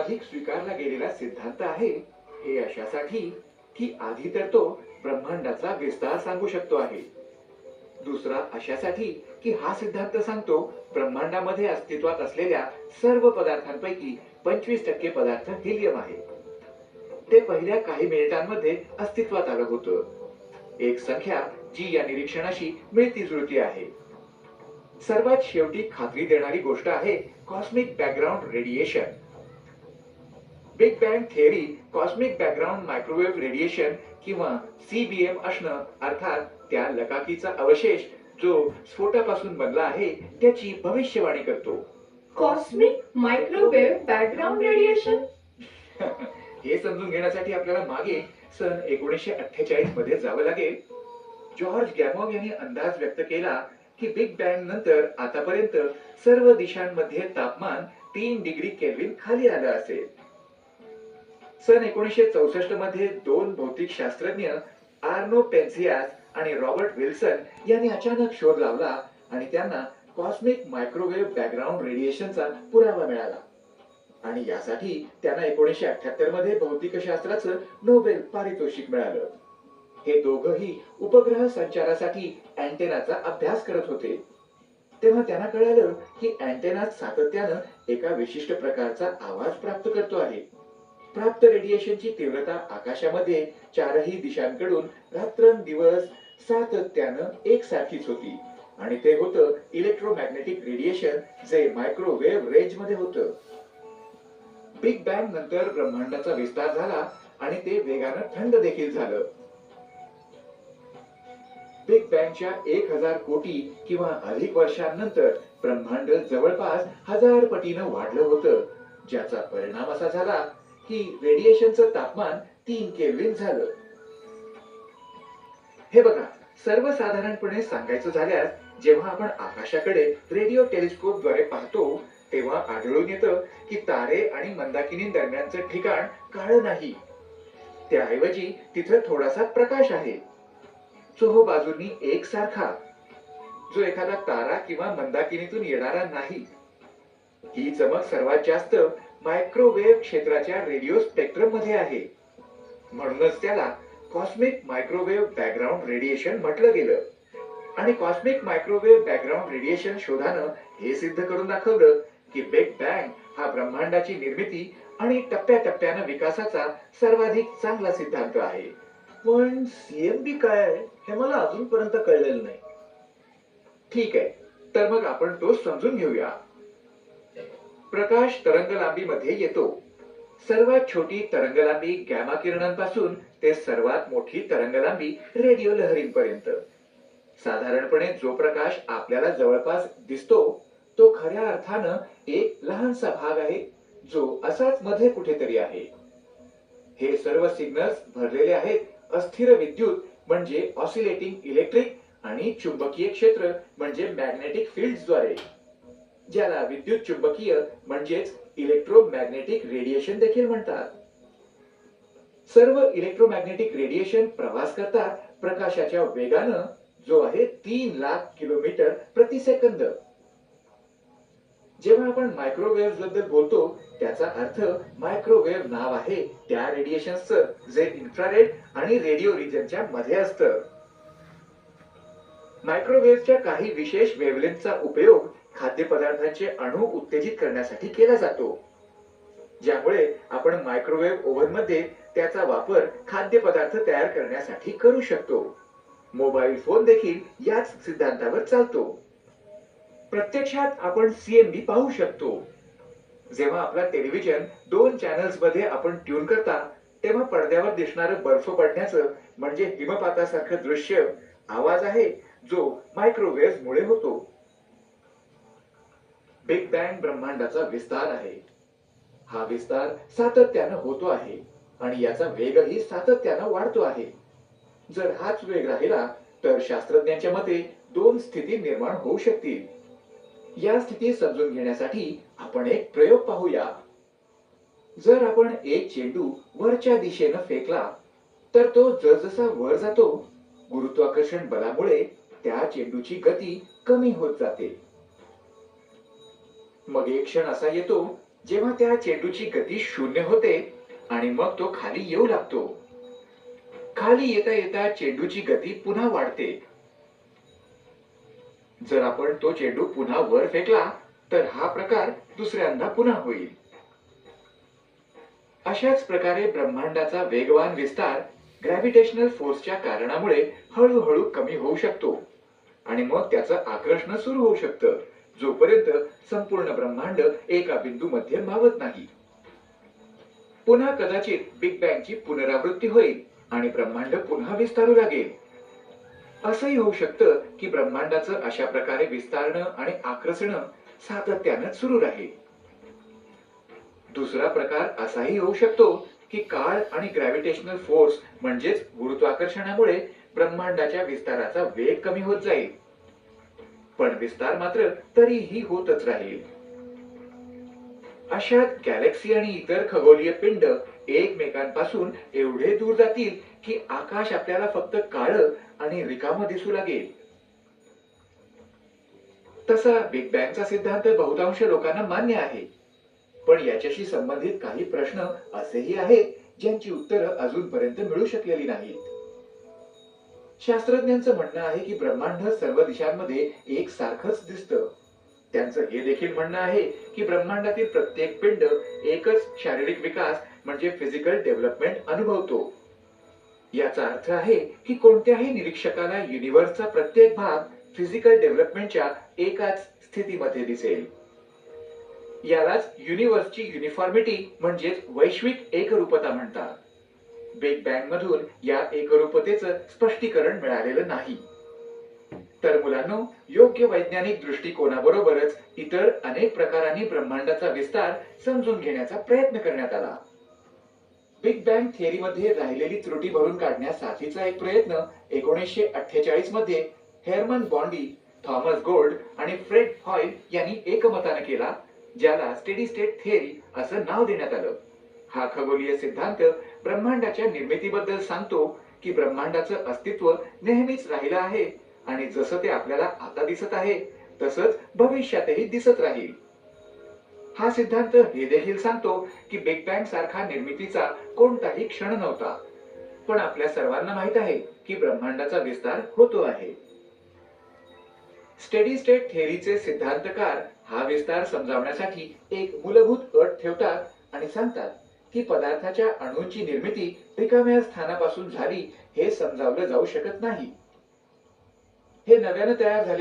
सर्वाधिक स्वीकारला गेलेला सिद्धांत आहे हे अशासाठी की आधी तर तो ब्रह्मांडाचा विस्तार सांगू शकतो आहे. दुसरा अशासाठी की हा सिद्धांत सांगतो ब्रह्मांडामध्ये अस्तित्वात असलेल्या सर्व पदार्थांपैकी 25% पदार्थ हिलियम आहे. ते पहिल्या काही मिनिटांमध्ये अस्तित्वात आलं होतं. एक संख्या जी या निरीक्षणाशी मिळती जुळती आहे. सर्वात शेवटी खात्री देणारी गोष्ट आहे cosmic background radiation. Big bang theory cosmic background microwave radiation किंवा सीबीएम असणं, अर्थात त्या लकाकीचा अवशेष जो स्फोटापासून बनला आहे त्याची भविष्यवाणी करतो. Cosmic microwave background radiation. हे समजून घेण्यासाठी आपल्याला मागे सन 1948 मध्ये जावं लागेल. जॉर्ज गॅमॉग यांनी अंदाज व्यक्त केला की बिग बँग नंतर आतापर्यंत सर्व दिशांमध्ये तापमान 3 डिग्री केल्विन खाली आलं असेल. सन 1964 मध्ये दोन भौतिक शास्त्रज्ञ आर्नो पेन्सियास आणि रॉबर्ट विल्सन यांनी अचानक शोध लावला आणि त्यांना कॉस्मिक मायक्रोवेव्ह बॅकग्राऊंड रेडिएशनचा पुरावा मिळाला आणि यासाठी त्यांना 1978 मध्ये भौतिकशास्त्राचं नोबेल पारितोषिक मिळालं. हे दोघंही उपग्रह संचारासाठी अँटेनाचा अभ्यास करत होते. तेव्हा त्यांना कळालं की अँटेना सातत्यानं एका विशिष्ट प्रकारचा आवाज प्राप्त करतो आहे. प्राप्त रेडिएशनची तीव्रता आकाशामध्ये चारही दिशांकडून रात्रंदिवस सातत्यानं एकसारखीच होती आणि ते होतं इलेक्ट्रोमॅग्नेटिक रेडिएशन जे मायक्रोवेव्ह रेंज मध्ये होतं. बिग बँग नंतर ब्रह्मांडाचा विस्तार झाला आणि ते वेगानं थंड देखील झालं. बिग बँगच्या 1000 कोटी किंवा अधिक वर्षांनंतर ब्रह्मांड जवळपास 1000 पटीनं वाढलं होतं, ज्याचा परिणाम असा झाला की रेडिएशनचं तापमान 3 केल्विन झालं. हे बघा, सर्वसाधारणपणे सांगायचं झाल्यास जेव्हा आपण आकाशाकडे रेडिओ टेलिस्कोप द्वारे पाहतो तेव्हा आढळून येतं की तारे आणि मंदाकिनी दरम्यानचं ठिकाण काळं नाही. त्याऐवजी तिथं थोडासा प्रकाश आहे, चोहो बाजूंनी एकसारखा, जो एखादा तारा किंवा मंदाकिनीतून येणारा नाही. ही चमक सर्वात जास्त मायक्रोवेव्ह क्षेत्राच्या रेडिओ स्पेक्ट्रम मध्ये आहे. म्हणूनच त्याला कॉस्मिक मायक्रोवेव्ह बॅकग्राऊंड रेडिएशन म्हटलं गेलं. आणि कॉस्मिक मायक्रोवेव्ह बॅकग्राऊंड रेडिएशन शोधानं हे सिद्ध करून दाखवलं की बिग बँग हा ब्रह्मांडाची निर्मिती आणि टप्प्याटप्प्यानं विकासाचा सर्वाधिक चांगला सिद्धांत आहे. पण सीएमबी काय हे मला अजूनपर्यंत कळलेलं नाही. ठीक आहे, तर मग आपण तो समजून घेऊया. प्रकाश तरंगलांबीमध्ये येतो. सर्वात छोटी तरंगलांबी गॅमा किरणांपासून ते सर्वात मोठी तरंगलांबी रेडिओ लहरींपर्यंत. साधारणपणे जो प्रकाश आपल्याला जवळपास दिसतो तो खऱ्या अर्थानं एक लहानसा भाग आहे जो असाच मध्ये कुठेतरी आहे. हे सर्व सिग्नल्स भरलेले आहेत अस्थिर विद्युत म्हणजे ऑसिलेटिंग इलेक्ट्रिक आणि चुंबकीय क्षेत्र म्हणजे मॅग्नेटिक फील्ड्सद्वारे, ज्याला विद्युत चुंबकीय म्हणजेच इलेक्ट्रोमॅग्नेटिक रेडिएशन देखील म्हणतात. सर्व इलेक्ट्रोमॅग्नेटिक रेडिएशन प्रवास करतात प्रकाशाच्या वेगानं, जो आहे 3 लाख किलोमीटर प्रति सेकंद. जेव्हा आपण मायक्रोवेव्ह बद्दल बोलतो त्याचा अर्थ मायक्रोवेव्ह नाव आहे त्या रेडिएशनचं जे इन्फ्रारेड आणि रेडिओ रिजनच्या मध्ये असतं. मायक्रोवेव्हच्या काही विशेष वेव्हलेंथचा उपयोग खाद्यपदार्थांचे अणू उत्तेजित करण्यासाठी केला जातो, ज्यामुळे आपण मायक्रोवेव्ह ओव्हन मध्ये त्याचा वापर खाद्यपदार्थ तयार करण्यासाठी करू शकतो. मोबाईल फोन देखील याच सिद्धांतावर चालतो. प्रत्यक्षात आपण सीएमबी पाहू शकतो. जेव्हा आपला टेलिव्हिजन 2 चॅनल्स मध्ये आपण ट्यून करता तेव्हा पडद्यावर दिसणारं बर्फ पडण्याचं म्हणजे हिमपातासारखं दृश्य आवाज आहे जो मायक्रोवेव्ह मुळे होतो. बिग बँग ब्रह्मांडाचा विस्तार आहे. हा विस्तार सातत्यानं होतो आहे आणि याचा वेगही सातत्यानं वाढतो आहे. जर हाच वेग राहिला तर शास्त्रज्ञांच्या मते 2 स्थिती निर्माण होऊ शकतील. या स्थिती समजून घेण्यासाठी आपण एक प्रयोग पाहूया. जर आपण एक चेंडू वरच्या दिशेनं फेकला तर तो जसजसा वर जातो गुरुत्वाकर्षण बलामुळे त्या चेंडूची गती कमी होत जाते. मग एक क्षण असा येतो जेव्हा त्या चेंडूची गती शून्य होते आणि मग तो खाली येऊ लागतो. खाली येता येता चेंडूची गती पुन्हा वाढते. जर आपण तो चेंडू पुन्हा वर फेकला तर हा प्रकार दुसऱ्यांदा पुन्हा होईल. अशाच प्रकारे ब्रह्मांडाचा वेगवान विस्तार ग्रॅव्हिटेशनल फोर्सच्या कारणामुळे हळूहळू कमी होऊ शकतो आणि मग त्याचं आकर्षण सुरू होऊ शकतं, जोपर्यंत संपूर्ण ब्रह्मांड एका बिंदूमध्ये मावत नाही. पुन्हा कदाचित बिग बँगची पुनरावृत्ती होईल आणि ब्रह्मांड पुन्हा विस्तारू लागेल. असंही होऊ शकतं की ब्रह्मांडाचं अशा प्रकारे विस्तारणं आणि आकर्षणं सातत्यानं सुरू राहील. दुसरा प्रकार असाही होऊ शकतो की काळ आणि ग्रॅव्हिटेशनल फोर्स म्हणजेच गुरुत्वाकर्षणामुळे ब्रह्मांडाच्या विस्ताराचा वेग कमी होत जाईल, पण विस्तार मात्र तरीही होतच राहील. अशात गॅलेक्सी आणि इतर खगोलीय पिंड एकमेकांपासून एवढे दूर जातील की आकाश आपल्याला फक्त काळं आणि रिकामं दिसू लागेल. तसा बिग बँगचा सिद्धांत बहुतांश लोकांना मान्य आहे, पण याच्याशी संबंधित काही प्रश्न असेही आहेत ज्यांची उत्तरं अजूनपर्यंत मिळू शकलेली नाहीत. शास्त्रज्ञांचं म्हणणं आहे की ब्रह्मांड सर्व दिशांमध्ये एक सारखंच दिसतं. त्यांचं हे देखील म्हणणं आहे की ब्रह्मांडातील प्रत्येक पिंड एकच शारीरिक विकास म्हणजे फिजिकल डेव्हलपमेंट अनुभवतो. याचा अर्थ आहे की कोणत्याही निरीक्षकाला युनिव्हर्सचा प्रत्येक भाग फिजिकल डेव्हलपमेंटच्या एकाच स्थितीमध्ये दिसेल. यालाच युनिव्हर्सची युनिफॉर्मिटी म्हणजेच वैश्विक एकरूपता म्हणतात. बिग बँग मधून या एकरूपतेचं स्पष्टीकरण मिळालेलं नाही. तर मुलांनो, योग्य वैज्ञानिक दृष्टिकोनाबरोबरच इतर अनेक प्रकारांनी ब्रह्मांडाचा विस्तार समजून घेण्याचा प्रयत्न करण्यात आला. बिग बँग थिअरीमध्ये राहिलेली त्रुटी भरून काढण्यासाठीचा एक प्रयत्न 1948 मध्ये हेरमन बॉन्डी, थॉमस गोल्ड आणि फ्रेड हॉईल यांनी एकमताने केला, ज्याला स्टेडी स्टेट थिअरी असं नाव देण्यात आलं. हा खगोलीय सिद्धांत ब्रह्मांडाच्या निर्मितीबद्दल सांगतो की ब्रह्मांडाचं अस्तित्व नेहमीच राहिलं आहे आणि जसं ते आपल्याला आता दिसत आहे तसंच भविष्यातही दिसत राहील. हा सिद्धांत हे देखील सांगतो की बिग बँग सारखा निर्मितीचा कोणताही क्षण नव्हता, पण आपल्या सर्वांना माहित आहे की ब्रह्मांडाचा विस्तार होतो आहे. स्टेडी स्टेट थिअरीचे सिद्धांतकार हा विस्तार समजावण्यासाठी एक मूलभूत अट ठेवतात आणि सांगतात की पदार्थाच्या अणूंची निर्मिती रिकाम्या स्थानापासून झाली हे समजावलं जाऊ शकत नाही. हे नव्यानं तयार झालेले